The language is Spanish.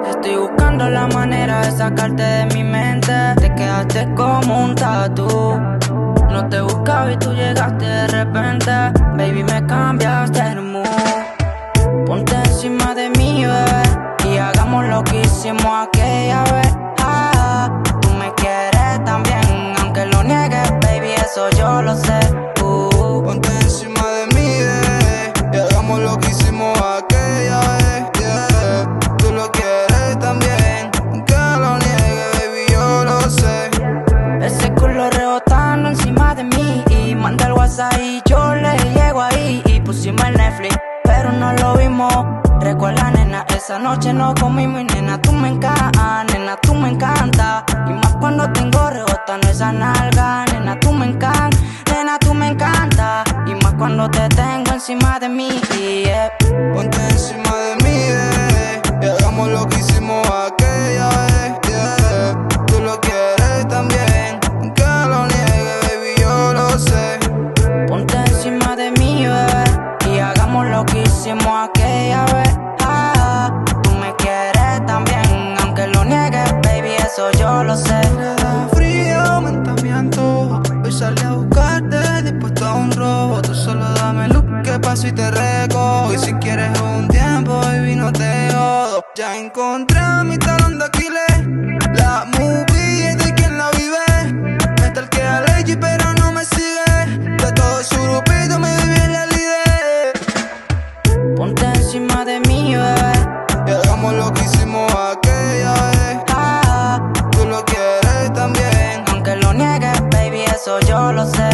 Estoy buscando la manera de sacarte de mi mente. Te quedaste como un tatú. No te buscaba y tú llegaste de repente. Baby, me cambiaste el mood. Ponte encima de mí, bebé, y hagamos lo que hicimos aquella vez. Tú me quieres también, aunque lo niegues, baby, eso yo lo sé. Ponte encima de mí, bebé, y hagamos lo que hicimos aquella vez. Yeah. Tú lo quieres también, aunque lo niegues, baby, yo lo sé. Ese culo rebotando encima de mí, y manda el WhatsApp y yo le llego ahí. Y pusimos el Netflix, pero no lo vimos. Recuerda, nena, esa noche no comimos y nena, tú me encantas, nena, tú me encantas. Y más cuando tengo rebotando esa nalga, nena, tú me encantas, nena, tú me encantas. Y más cuando te tengo encima de mí, yeah. Ponte encima de mí, bebé, y hagamos lo que hicimos aquella vez. Yeah. Tú lo quieres también, aunque lo niegues, baby, yo lo sé. Ponte encima de mí, bebé, y hagamos lo que hicimos aquella vez. Tú me quieres también, aunque lo niegues, baby, eso yo lo sé. Me da frío, aumenta mi antojo. Hoy salí a buscarte, dispuesto a un robo. Tú solo dame luz, que paso y te recojo. Y si quieres un tiempo, baby, no te jodo. Ya encontré mi talón de Aquiles. La movie es de quien la vive. Me stalkea Lady, pero no me sigue. De todo su grupito me viví en la líder. Ponte encima de mí, bebé, Y hagamos lo que hicimos aquella vez. tú lo quieres también, aunque lo niegues, baby, eso yo lo sé.